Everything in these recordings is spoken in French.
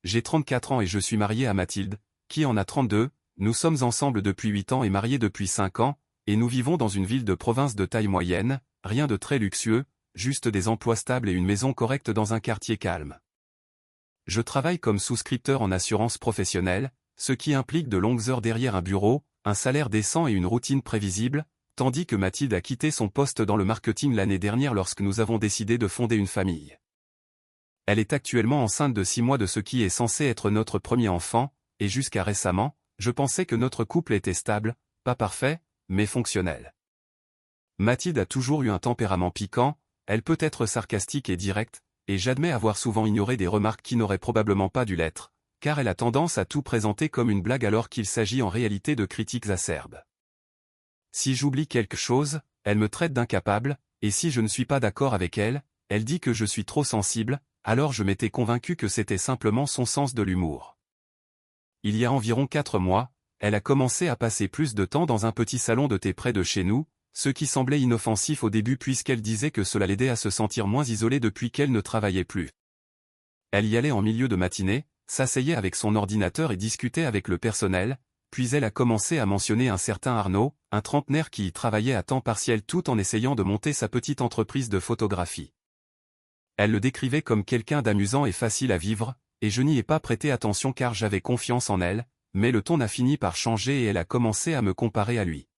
J'ai 34 ans et je suis marié à Mathilde, qui en a 32, nous sommes ensemble depuis 8 ans et mariés depuis 5 ans, et nous vivons dans une ville de province de taille moyenne, rien de très luxueux, juste des emplois stables et une maison correcte dans un quartier calme. Je travaille comme souscripteur en assurance professionnelle, ce qui implique de longues heures derrière un bureau, un salaire décent et une routine prévisible, tandis que Mathilde a quitté son poste dans le marketing l'année dernière lorsque nous avons décidé de fonder une famille. Elle est actuellement enceinte de 6 mois de ce qui est censé être notre premier enfant, et jusqu'à récemment, je pensais que notre couple était stable, pas parfait, mais fonctionnel. Mathilde a toujours eu un tempérament piquant, elle peut être sarcastique et directe, et j'admets avoir souvent ignoré des remarques qui n'auraient probablement pas dû l'être, car elle a tendance à tout présenter comme une blague alors qu'il s'agit en réalité de critiques acerbes. Si j'oublie quelque chose, elle me traite d'incapable, et si je ne suis pas d'accord avec elle, elle dit que je suis trop sensible, alors je m'étais convaincu que c'était simplement son sens de l'humour. Il y a environ 4 mois, elle a commencé à passer plus de temps dans un petit salon de thé près de chez nous, ce qui semblait inoffensif au début puisqu'elle disait que cela l'aidait à se sentir moins isolée depuis qu'elle ne travaillait plus. Elle y allait en milieu de matinée, s'asseyait avec son ordinateur et discutait avec le personnel, puis elle a commencé à mentionner un certain Arnaud, un trentenaire qui y travaillait à temps partiel tout en essayant de monter sa petite entreprise de photographie. Elle le décrivait comme quelqu'un d'amusant et facile à vivre, et je n'y ai pas prêté attention car j'avais confiance en elle, mais le ton a fini par changer et elle a commencé à me comparer à lui.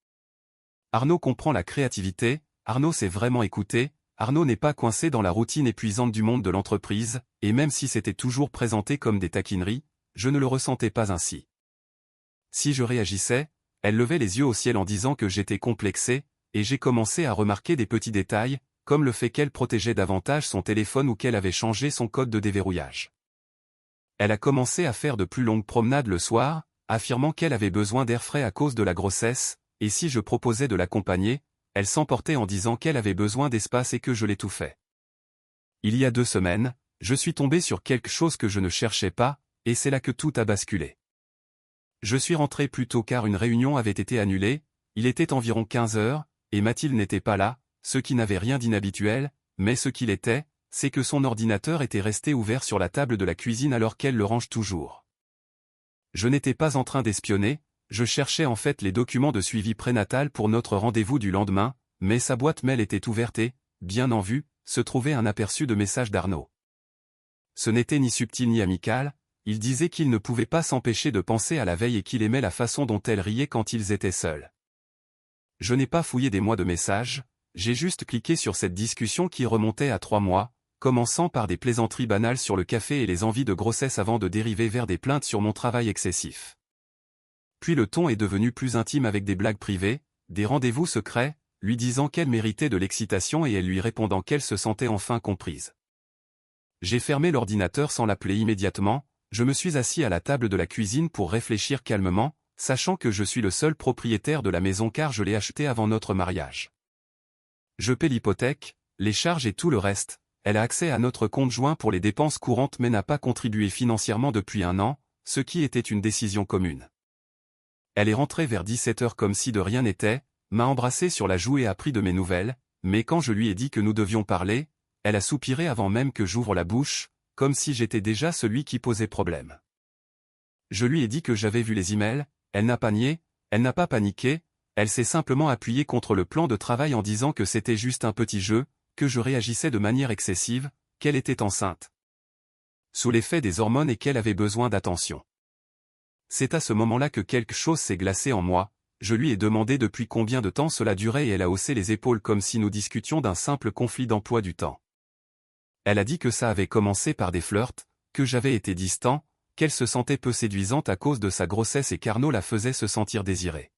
Arnaud comprend la créativité, Arnaud sait vraiment écouter, Arnaud n'est pas coincé dans la routine épuisante du monde de l'entreprise, et même si c'était toujours présenté comme des taquineries, je ne le ressentais pas ainsi. Si je réagissais, elle levait les yeux au ciel en disant que j'étais complexé, et j'ai commencé à remarquer des petits détails, comme le fait qu'elle protégeait davantage son téléphone ou qu'elle avait changé son code de déverrouillage. Elle a commencé à faire de plus longues promenades le soir, affirmant qu'elle avait besoin d'air frais à cause de la grossesse, et si je proposais de l'accompagner, elle s'emportait en disant qu'elle avait besoin d'espace et que je l'étouffais. Il y a 2 semaines, je suis tombé sur quelque chose que je ne cherchais pas, et c'est là que tout a basculé. Je suis rentré plus tôt car une réunion avait été annulée, il était environ 15 heures, et Mathilde n'était pas là, ce qui n'avait rien d'inhabituel, mais ce qu'il était, c'est que son ordinateur était resté ouvert sur la table de la cuisine alors qu'elle le range toujours. Je n'étais pas en train d'espionner, je cherchais en fait les documents de suivi prénatal pour notre rendez-vous du lendemain, mais sa boîte mail était ouverte et, bien en vue, se trouvait un aperçu de message d'Arnaud. Ce n'était ni subtil ni amical, il disait qu'il ne pouvait pas s'empêcher de penser à la veille et qu'il aimait la façon dont elle riait quand ils étaient seuls. Je n'ai pas fouillé des mois de messages, j'ai juste cliqué sur cette discussion qui remontait à 3 mois, commençant par des plaisanteries banales sur le café et les envies de grossesse avant de dériver vers des plaintes sur mon travail excessif. Puis le ton est devenu plus intime avec des blagues privées, des rendez-vous secrets, lui disant qu'elle méritait de l'excitation et elle lui répondant qu'elle se sentait enfin comprise. J'ai fermé l'ordinateur sans l'appeler immédiatement, je me suis assis à la table de la cuisine pour réfléchir calmement, sachant que je suis le seul propriétaire de la maison car je l'ai achetée avant notre mariage. Je paie l'hypothèque, les charges et tout le reste, elle a accès à notre compte joint pour les dépenses courantes mais n'a pas contribué financièrement depuis 1 an, ce qui était une décision commune. Elle est rentrée vers 17 heures comme si de rien n'était, m'a embrassé sur la joue et a pris de mes nouvelles, mais quand je lui ai dit que nous devions parler, elle a soupiré avant même que j'ouvre la bouche, comme si j'étais déjà celui qui posait problème. Je lui ai dit que j'avais vu les emails, elle n'a pas nié, elle n'a pas paniqué, elle s'est simplement appuyée contre le plan de travail en disant que c'était juste un petit jeu, que je réagissais de manière excessive, qu'elle était enceinte. Sous l'effet des hormones et qu'elle avait besoin d'attention. C'est à ce moment-là que quelque chose s'est glacé en moi, je lui ai demandé depuis combien de temps cela durait et elle a haussé les épaules comme si nous discutions d'un simple conflit d'emploi du temps. Elle a dit que ça avait commencé par des flirts, que j'avais été distant, qu'elle se sentait peu séduisante à cause de sa grossesse et qu'Arnaud la faisait se sentir désirée.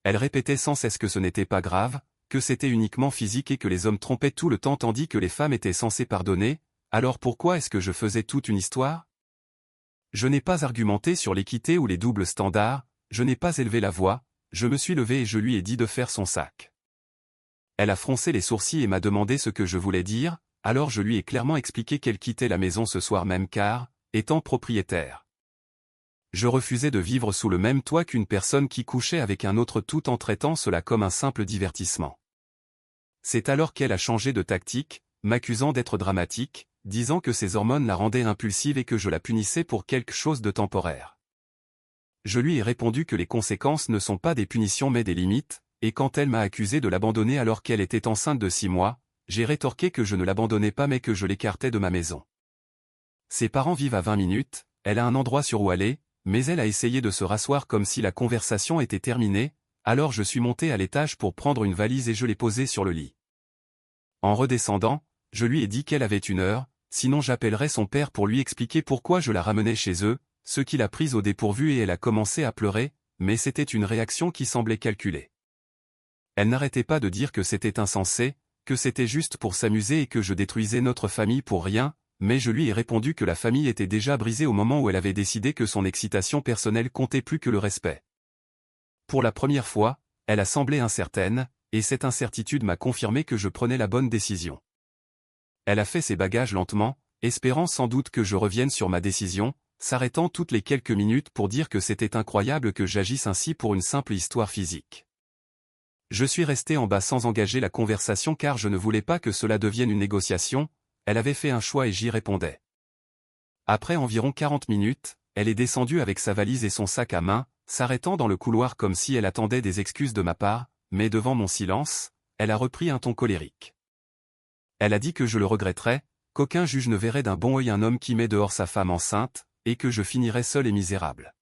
Elle répétait sans cesse que ce n'était pas grave, que c'était uniquement physique et que les hommes trompaient tout le temps tandis que les femmes étaient censées pardonner, alors pourquoi est-ce que je faisais toute une histoire ? Je n'ai pas argumenté sur l'équité ou les doubles standards, je n'ai pas élevé la voix, je me suis levé et je lui ai dit de faire son sac. Elle a froncé les sourcils et m'a demandé ce que je voulais dire, alors je lui ai clairement expliqué qu'elle quittait la maison ce soir même car, étant propriétaire, je refusais de vivre sous le même toit qu'une personne qui couchait avec un autre tout en traitant cela comme un simple divertissement. C'est alors qu'elle a changé de tactique, m'accusant d'être dramatique, disant que ses hormones la rendaient impulsive et que je la punissais pour quelque chose de temporaire. Je lui ai répondu que les conséquences ne sont pas des punitions mais des limites, et quand elle m'a accusé de l'abandonner alors qu'elle était enceinte de 6 mois, j'ai rétorqué que je ne l'abandonnais pas mais que je l'écartais de ma maison. Ses parents vivent à 20 minutes, elle a un endroit sur où aller, mais elle a essayé de se rasseoir comme si la conversation était terminée, alors je suis monté à l'étage pour prendre une valise et je l'ai posée sur le lit. En redescendant, je lui ai dit qu'elle avait 1 heure, sinon j'appellerais son père pour lui expliquer pourquoi je la ramenais chez eux, ce qui l'a prise au dépourvu et elle a commencé à pleurer, mais c'était une réaction qui semblait calculée. Elle n'arrêtait pas de dire que c'était insensé, que c'était juste pour s'amuser et que je détruisais notre famille pour rien, mais je lui ai répondu que la famille était déjà brisée au moment où elle avait décidé que son excitation personnelle comptait plus que le respect. Pour la première fois, elle a semblé incertaine, et cette incertitude m'a confirmé que je prenais la bonne décision. Elle a fait ses bagages lentement, espérant sans doute que je revienne sur ma décision, s'arrêtant toutes les quelques minutes pour dire que c'était incroyable que j'agisse ainsi pour une simple histoire physique. Je suis resté en bas sans engager la conversation car je ne voulais pas que cela devienne une négociation, elle avait fait un choix et j'y répondais. Après environ 40 minutes, elle est descendue avec sa valise et son sac à main, s'arrêtant dans le couloir comme si elle attendait des excuses de ma part, mais devant mon silence, elle a repris un ton colérique. Elle a dit que je le regretterais, qu'aucun juge ne verrait d'un bon œil un homme qui met dehors sa femme enceinte, et que je finirais seul et misérable.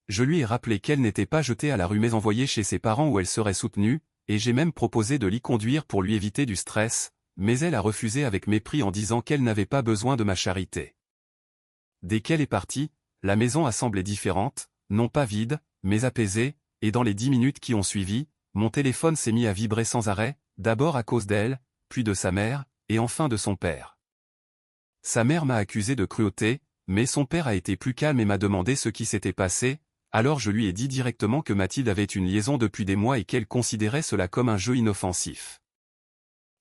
Je lui ai rappelé qu'elle n'était pas jetée à la rue mais envoyée chez ses parents où elle serait soutenue, et j'ai même proposé de l'y conduire pour lui éviter du stress, mais elle a refusé avec mépris en disant qu'elle n'avait pas besoin de ma charité. Dès qu'elle est partie, la maison a semblé différente, non pas vide, mais apaisée, et dans les 10 minutes qui ont suivi, mon téléphone s'est mis à vibrer sans arrêt, d'abord à cause d'elle, puis de sa mère, et enfin de son père. Sa mère m'a accusé de cruauté, mais son père a été plus calme et m'a demandé ce qui s'était passé, alors je lui ai dit directement que Mathilde avait une liaison depuis des mois et qu'elle considérait cela comme un jeu inoffensif.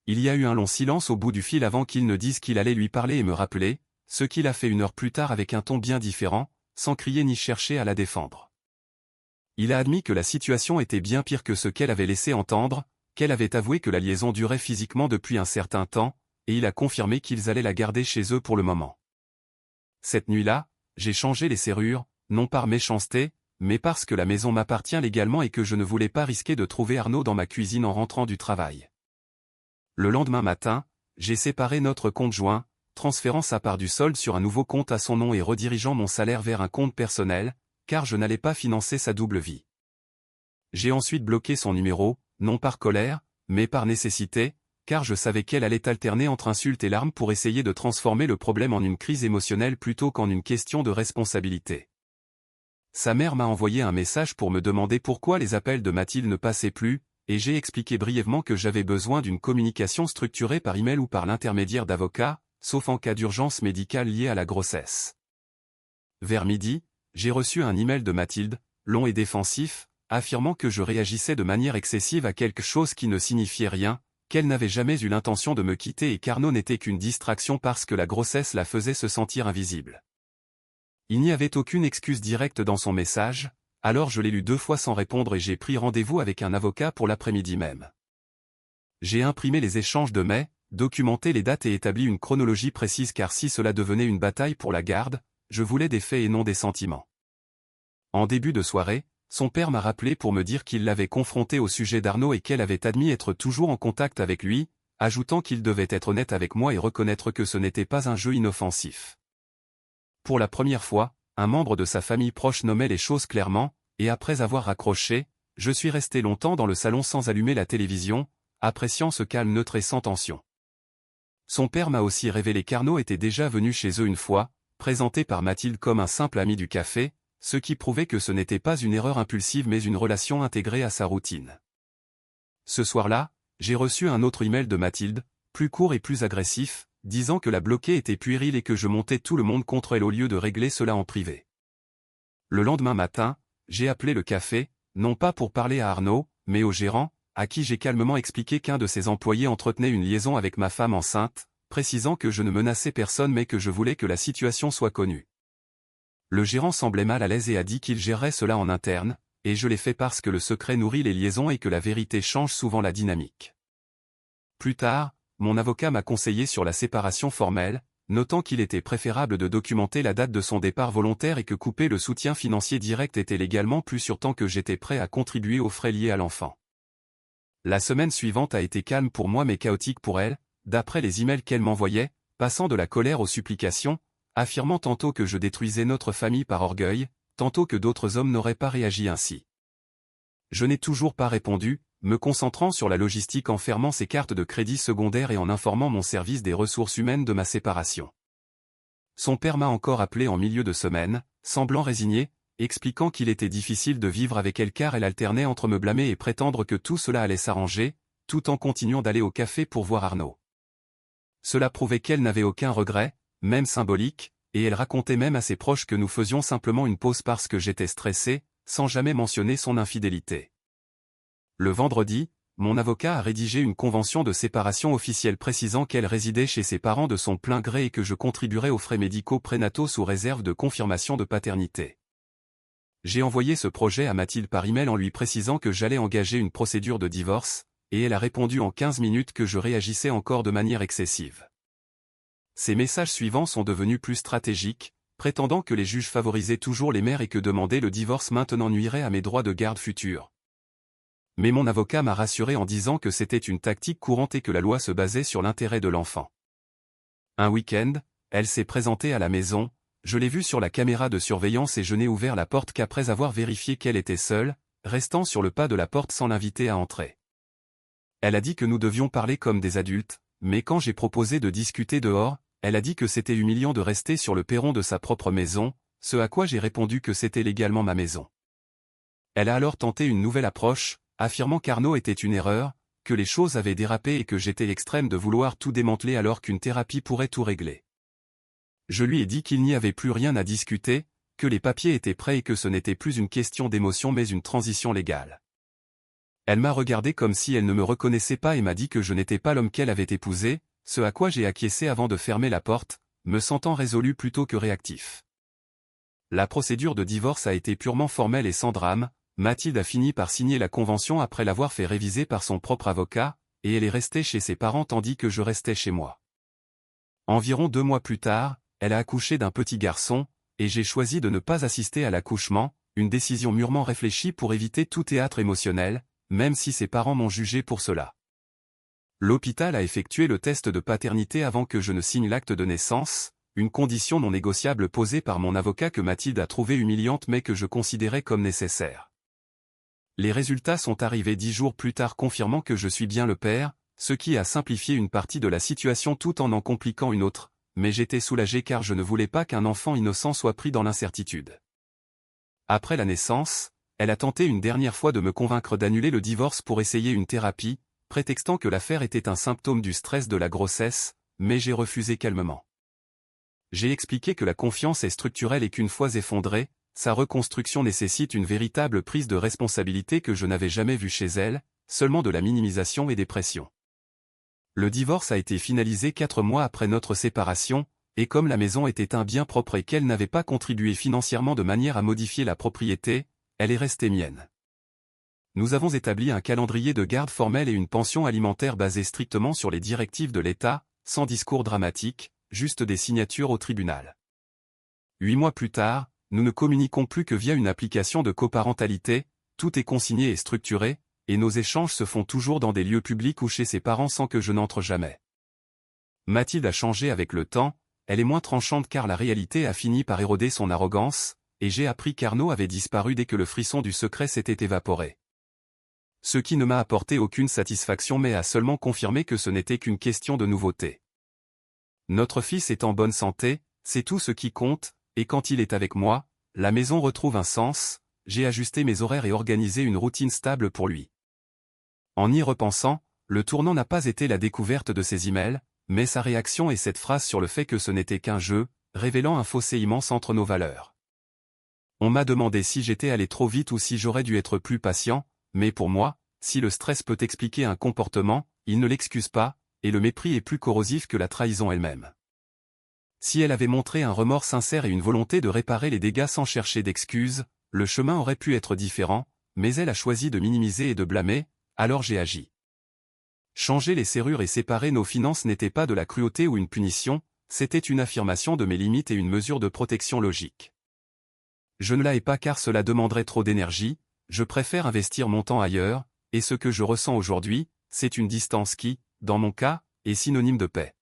Il y a eu un long silence au bout du fil avant qu'il ne dise qu'il allait lui parler et me rappeler, ce qu'il a fait 1 heure plus tard avec un ton bien différent, sans crier ni chercher à la défendre. Il a admis que la situation était bien pire que ce qu'elle avait laissé entendre, qu'elle avait avoué que la liaison durait physiquement depuis un certain temps, et il a confirmé qu'ils allaient la garder chez eux pour le moment. Cette nuit-là, j'ai changé les serrures, non par méchanceté, mais parce que la maison m'appartient légalement et que je ne voulais pas risquer de trouver Arnaud dans ma cuisine en rentrant du travail. Le lendemain matin, j'ai séparé notre compte joint, transférant sa part du solde sur un nouveau compte à son nom et redirigeant mon salaire vers un compte personnel, car je n'allais pas financer sa double vie. J'ai ensuite bloqué son numéro, non par colère, mais par nécessité, car je savais qu'elle allait alterner entre insultes et larmes pour essayer de transformer le problème en une crise émotionnelle plutôt qu'en une question de responsabilité. Sa mère m'a envoyé un message pour me demander pourquoi les appels de Mathilde ne passaient plus, et j'ai expliqué brièvement que j'avais besoin d'une communication structurée par email ou par l'intermédiaire d'avocats, sauf en cas d'urgence médicale liée à la grossesse. Vers midi, j'ai reçu un email de Mathilde, long et défensif, affirmant que je réagissais de manière excessive à quelque chose qui ne signifiait rien, qu'elle n'avait jamais eu l'intention de me quitter et qu'Arnaud n'était qu'une distraction parce que la grossesse la faisait se sentir invisible. Il n'y avait aucune excuse directe dans son message, alors je l'ai lu 2 fois sans répondre et j'ai pris rendez-vous avec un avocat pour l'après-midi même. J'ai imprimé les échanges de mai, documenté les dates et établi une chronologie précise car si cela devenait une bataille pour la garde, je voulais des faits et non des sentiments. En début de soirée, son père m'a rappelé pour me dire qu'il l'avait confronté au sujet d'Arnaud et qu'elle avait admis être toujours en contact avec lui, ajoutant qu'il devait être honnête avec moi et reconnaître que ce n'était pas un jeu inoffensif. Pour la première fois, un membre de sa famille proche nommait les choses clairement, et après avoir raccroché, je suis resté longtemps dans le salon sans allumer la télévision, appréciant ce calme neutre et sans tension. Son père m'a aussi révélé qu'Arnaud était déjà venu chez eux une fois, présenté par Mathilde comme un simple ami du café, ce qui prouvait que ce n'était pas une erreur impulsive mais une relation intégrée à sa routine. Ce soir-là, j'ai reçu un autre email de Mathilde, plus court et plus agressif, disant que la bloquée était puérile et que je montais tout le monde contre elle au lieu de régler cela en privé. Le lendemain matin, j'ai appelé le café, non pas pour parler à Arnaud, mais au gérant, à qui j'ai calmement expliqué qu'un de ses employés entretenait une liaison avec ma femme enceinte, précisant que je ne menaçais personne mais que je voulais que la situation soit connue. Le gérant semblait mal à l'aise et a dit qu'il gérerait cela en interne, et je l'ai fait parce que le secret nourrit les liaisons et que la vérité change souvent la dynamique. Plus tard, mon avocat m'a conseillé sur la séparation formelle, notant qu'il était préférable de documenter la date de son départ volontaire et que couper le soutien financier direct était légalement plus sûr tant que j'étais prêt à contribuer aux frais liés à l'enfant. La semaine suivante a été calme pour moi mais chaotique pour elle, d'après les emails qu'elle m'envoyait, passant de la colère aux supplications, affirmant tantôt que je détruisais notre famille par orgueil, tantôt que d'autres hommes n'auraient pas réagi ainsi. Je n'ai toujours pas répondu, me concentrant sur la logistique en fermant ses cartes de crédit secondaire et en informant mon service des ressources humaines de ma séparation. Son père m'a encore appelé en milieu de semaine, semblant résigné, expliquant qu'il était difficile de vivre avec elle car elle alternait entre me blâmer et prétendre que tout cela allait s'arranger, tout en continuant d'aller au café pour voir Arnaud. Cela prouvait qu'elle n'avait aucun regret, même symbolique, et elle racontait même à ses proches que nous faisions simplement une pause parce que j'étais stressé, sans jamais mentionner son infidélité. Le vendredi, mon avocat a rédigé une convention de séparation officielle précisant qu'elle résidait chez ses parents de son plein gré et que je contribuerais aux frais médicaux prénataux sous réserve de confirmation de paternité. J'ai envoyé ce projet à Mathilde par email en lui précisant que j'allais engager une procédure de divorce, et elle a répondu en 15 minutes que je réagissais encore de manière excessive. Ces messages suivants sont devenus plus stratégiques, prétendant que les juges favorisaient toujours les mères et que demander le divorce maintenant nuirait à mes droits de garde futurs. Mais mon avocat m'a rassuré en disant que c'était une tactique courante et que la loi se basait sur l'intérêt de l'enfant. Un week-end, elle s'est présentée à la maison, je l'ai vue sur la caméra de surveillance et je n'ai ouvert la porte qu'après avoir vérifié qu'elle était seule, restant sur le pas de la porte sans l'inviter à entrer. Elle a dit que nous devions parler comme des adultes, mais quand j'ai proposé de discuter dehors, elle a dit que c'était humiliant de rester sur le perron de sa propre maison, ce à quoi j'ai répondu que c'était légalement ma maison. Elle a alors tenté une nouvelle approche, affirmant qu'Arnaud était une erreur, que les choses avaient dérapé et que j'étais extrême de vouloir tout démanteler alors qu'une thérapie pourrait tout régler. Je lui ai dit qu'il n'y avait plus rien à discuter, que les papiers étaient prêts et que ce n'était plus une question d'émotion mais une transition légale. Elle m'a regardé comme si elle ne me reconnaissait pas et m'a dit que je n'étais pas l'homme qu'elle avait épousé, ce à quoi j'ai acquiescé avant de fermer la porte, me sentant résolu plutôt que réactif. La procédure de divorce a été purement formelle et sans drame. Mathilde a fini par signer la convention après l'avoir fait réviser par son propre avocat, et elle est restée chez ses parents tandis que je restais chez moi. Environ 2 mois plus tard, elle a accouché d'un petit garçon, et j'ai choisi de ne pas assister à l'accouchement, une décision mûrement réfléchie pour éviter tout théâtre émotionnel, même si ses parents m'ont jugé pour cela. L'hôpital a effectué le test de paternité avant que je ne signe l'acte de naissance, une condition non négociable posée par mon avocat que Mathilde a trouvée humiliante mais que je considérais comme nécessaire. Les résultats sont arrivés 10 jours plus tard confirmant que je suis bien le père, ce qui a simplifié une partie de la situation tout en compliquant une autre, mais j'étais soulagé car je ne voulais pas qu'un enfant innocent soit pris dans l'incertitude. Après la naissance, elle a tenté une dernière fois de me convaincre d'annuler le divorce pour essayer une thérapie, prétextant que l'affaire était un symptôme du stress de la grossesse, mais j'ai refusé calmement. J'ai expliqué que la confiance est structurelle et qu'une fois effondrée, sa reconstruction nécessite une véritable prise de responsabilité que je n'avais jamais vue chez elle, seulement de la minimisation et des pressions. Le divorce a été finalisé 4 mois après notre séparation, et comme la maison était un bien propre et qu'elle n'avait pas contribué financièrement de manière à modifier la propriété, elle est restée mienne. Nous avons établi un calendrier de garde formel et une pension alimentaire basée strictement sur les directives de l'État, sans discours dramatique, juste des signatures au tribunal. 8 mois plus tard, nous ne communiquons plus que via une application de coparentalité, tout est consigné et structuré, et nos échanges se font toujours dans des lieux publics ou chez ses parents sans que je n'entre jamais. Mathilde a changé avec le temps, elle est moins tranchante car la réalité a fini par éroder son arrogance, et j'ai appris qu'Arnaud avait disparu dès que le frisson du secret s'était évaporé. Ce qui ne m'a apporté aucune satisfaction mais a seulement confirmé que ce n'était qu'une question de nouveauté. Notre fils est en bonne santé, c'est tout ce qui compte, et quand il est avec moi, la maison retrouve un sens, j'ai ajusté mes horaires et organisé une routine stable pour lui. En y repensant, le tournant n'a pas été la découverte de ses emails, mais sa réaction et cette phrase sur le fait que ce n'était qu'un jeu, révélant un fossé immense entre nos valeurs. On m'a demandé si j'étais allé trop vite ou si j'aurais dû être plus patient, mais pour moi, si le stress peut expliquer un comportement, il ne l'excuse pas, et le mépris est plus corrosif que la trahison elle-même. Si elle avait montré un remords sincère et une volonté de réparer les dégâts sans chercher d'excuses, le chemin aurait pu être différent, mais elle a choisi de minimiser et de blâmer, alors j'ai agi. Changer les serrures et séparer nos finances n'était pas de la cruauté ou une punition, C'était une affirmation de mes limites et une mesure de protection logique. Je ne la hais pas car cela demanderait trop d'énergie, je préfère investir mon temps ailleurs, et ce que je ressens aujourd'hui, c'est une distance qui, dans mon cas, est synonyme de paix.